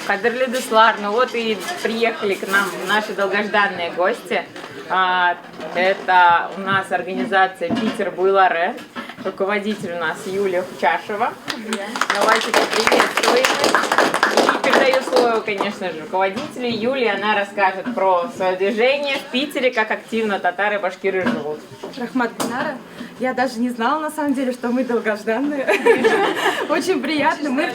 Кадерлі Дуслар, ну вот и приехали к нам наши долгожданные гости. Это у нас организация «Питер Буйларе», руководитель у нас Юлия Чашева. Давайте поприветствуем. И передаю слово, конечно же, руководителю Юлии. Она расскажет про свое движение в Питере, как активно татары и башкиры живут. Рахмат Гульнара. Я даже не знала, на самом деле, что мы долгожданные. Очень приятно. Мы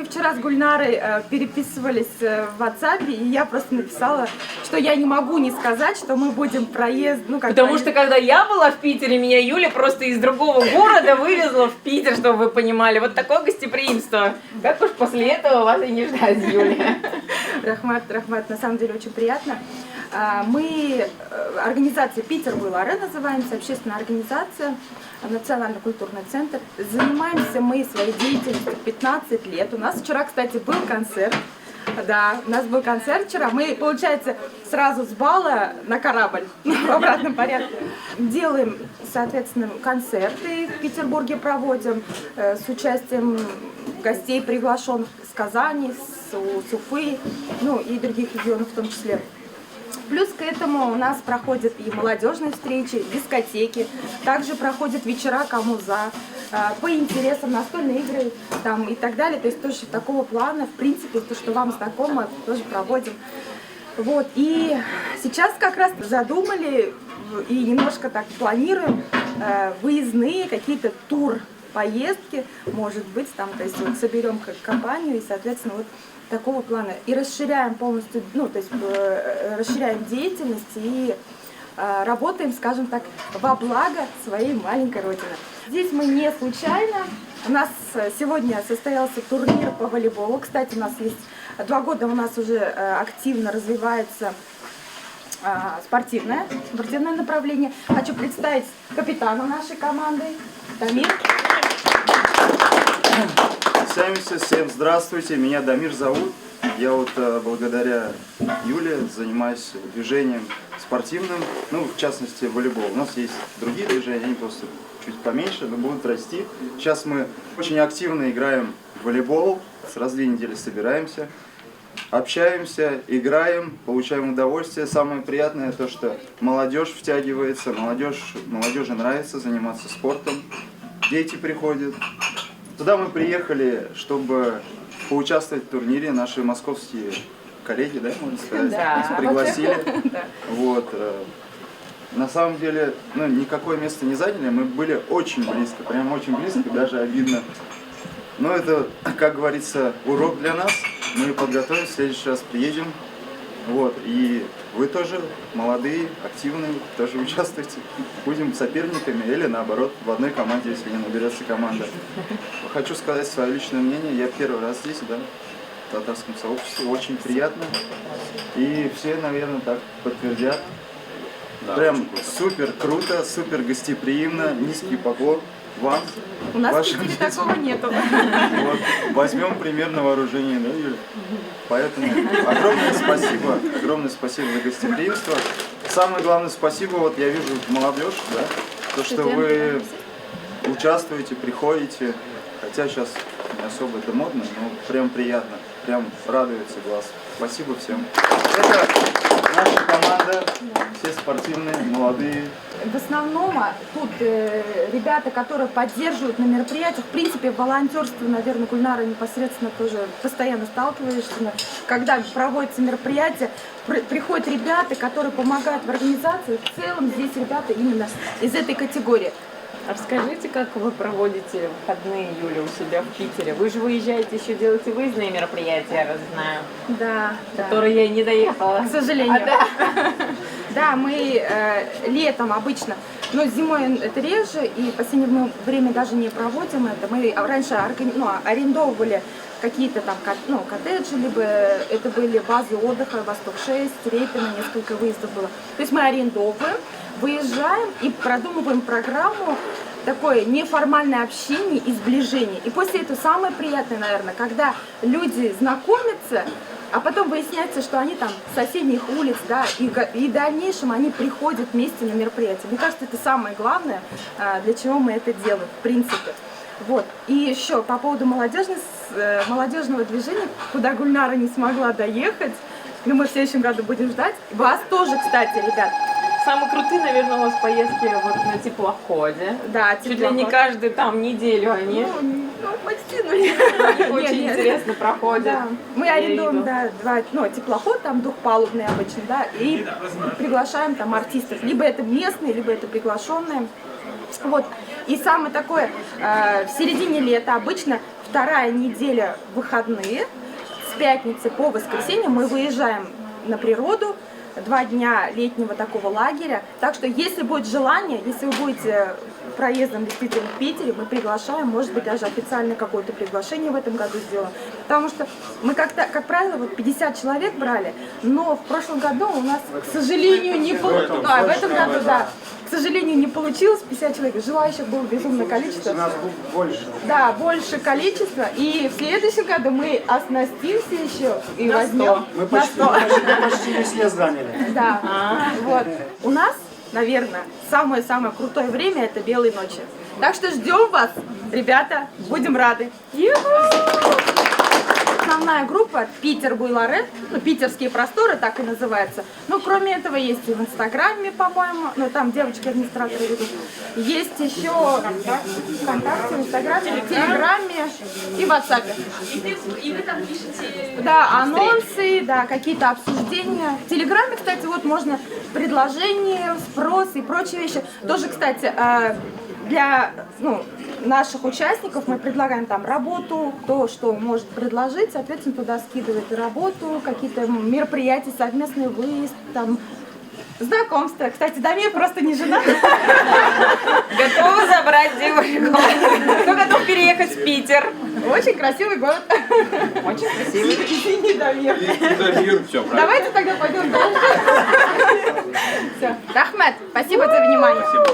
вчера с Гульнарой переписывались в WhatsApp, и я просто написала, что я не могу не сказать, что мы будем проезд... Потому что когда я была в Питере, меня Юля просто из другого города вывезла в Питер, чтобы вы понимали. Вот такое гостеприимство. Как уж после этого вас и не ждать, Юлия. Рахмат, на самом деле очень приятно. Мы, организация «Питер Буйларе» называемся, общественная организация, Национальный культурный центр. Занимаемся мы своей деятельностью 15 лет. У нас вчера, кстати, был концерт. Да, у нас был концерт вчера. Мы, получается, сразу с бала на корабль в обратном порядке. Делаем, соответственно, концерты в Петербурге проводим с участием гостей, приглашенных с Казани, с Уфы, ну и других регионов в том числе. Плюс к этому у нас проходят и молодежные встречи, дискотеки, также проходят вечера кому-за, по интересам, настольные игры там, и так далее. То есть тоже такого плана, в принципе, то, что вам знакомо, тоже проводим. Вот. И сейчас как раз задумали и немножко так планируем выездные какие-то тур-поездки, может быть, там, то есть вот соберем компанию и, соответственно, вот такого плана. И расширяем полностью, ну, то есть расширяем деятельность и работаем, скажем так, во благо своей маленькой родины. Здесь мы не случайно. У нас сегодня состоялся турнир по волейболу. Кстати, у нас есть 2 года, у нас уже активно развивается спортивное направление. Хочу представить капитана нашей команды, Дамир. Всем здравствуйте, меня Дамир зовут. Я вот благодаря Юле занимаюсь движением спортивным, ну, в частности, волейбол. У нас есть другие движения, они просто чуть поменьше, но будут расти. Сейчас мы очень активно играем в волейбол, раз в 2 недели собираемся, общаемся, играем, получаем удовольствие. Самое приятное то, что молодежь втягивается, молодежи нравится заниматься спортом, дети приходят. Туда мы приехали, чтобы поучаствовать в турнире. Наши московские коллеги, да, можно сказать, нас пригласили. Вот. На самом деле, ну, никакое место не заняли, мы были очень близко, прям очень близко, даже обидно. Но это, как говорится, урок для нас. Мы подготовим, в следующий раз приедем. Вот. И вы тоже молодые, активные, тоже участвуйте. Будем соперниками или наоборот в одной команде, если не наберется команда. Хочу сказать свое личное мнение. Я первый раз здесь, да, в татарском сообществе. Очень приятно. И все, наверное, так подтвердят. Да, прям супер круто, супер гостеприимно. Низкий поклон вам. У нас в Питере такого нету. Вот. Возьмем пример на вооружение, да, Юля? Поэтому огромное спасибо за гостеприимство. Самое главное спасибо, вот я вижу молодежь, да, то, что вы участвуете, приходите, хотя сейчас не особо это модно, но прям приятно, прям радуется глаз. Спасибо всем. Это наша команда, все спортивные, молодые. В основном тут ребята, которые поддерживают на мероприятиях, в принципе, волонтерство, наверное, Гульнара непосредственно тоже постоянно сталкиваешься. Когда проводятся мероприятия, приходят ребята, которые помогают в организации. В целом здесь ребята именно из этой категории. Расскажите, как вы проводите выходные, Юля, у себя в Питере? Вы же выезжаете, еще делаете выездные мероприятия, я раз знаю. Да. Которые я не доехала. К сожалению. Да, мы летом обычно, но зимой это реже, и в последнее время даже не проводим это. Мы раньше арендовывали какие-то там коттеджи, либо это были базы отдыха, Восток-6, Репино, несколько выездов было. То есть мы арендовываем, выезжаем и продумываем программу, такое неформальное общение и сближение. И после этого самое приятное, наверное, когда люди знакомятся, а потом выясняется, что они там с соседних улиц, да, и в дальнейшем они приходят вместе на мероприятие. Мне кажется, это самое главное, для чего мы это делаем, в принципе. Вот. И еще по поводу молодежного движения, куда Гульнара не смогла доехать, но мы в следующем году будем ждать. Вас тоже, кстати, ребят. Самые крутые, наверное, у вас поездки вот на теплоходе. Да, Чуть ли не каждую там неделю они. Ну, почти, ну, Очень интересно проходят. Да. Мы арендуем, да, теплоход, там двухпалубный обычно, да, и приглашаем там артистов. Либо это местные, либо это приглашенные. Вот. И самое такое, в середине лета обычно вторая неделя выходные, с пятницы по воскресенье мы выезжаем на природу, 2 дня летнего такого лагеря. Так что, если будет желание, если вы будете проездом действительно в Питере, мы приглашаем, может быть, даже официальное какое-то приглашение в этом году сделаем. Потому что мы как правило, вот 50 человек брали, но в прошлом году у нас, к сожалению, не получилось. Да, в этом году, да. К сожалению, не получилось 50 человек. Желающих было безумное количество. У нас больше. Да, больше количество. И в следующем году мы оснастимся еще и возьмем Мы на 100. почти весь лес заняли. Да, вот. У нас, наверное, самое-самое крутое время — это белые ночи. Так что ждем вас, ребята, будем рады. Основная группа Питер Буйларе, питерские просторы, так и называется. Ну, кроме этого, есть и в Инстаграме, по-моему, ну, там девочки-администраторы ведут. Есть еще ВКонтакте, в Инстаграме, в Телеграме и в WhatsApp. И вы там пишете... Да, анонсы, да, какие-то обсуждения. В Телеграме, кстати, вот можно предложения, спрос и прочие вещи. Тоже, кстати, для наших участников мы предлагаем там работу, кто что может предложить, соответственно, туда скидывает и работу, какие-то мероприятия, совместный выезд, там, знакомства. Кстати, Дамир просто не женат. Готовы забрать девушку? Кто готов переехать в Питер? Очень красивый город. Очень красивый. Извини, Дамир. Все, правильно. Давайте тогда пойдем дальше. Все. Рахмет, спасибо за внимание. Спасибо.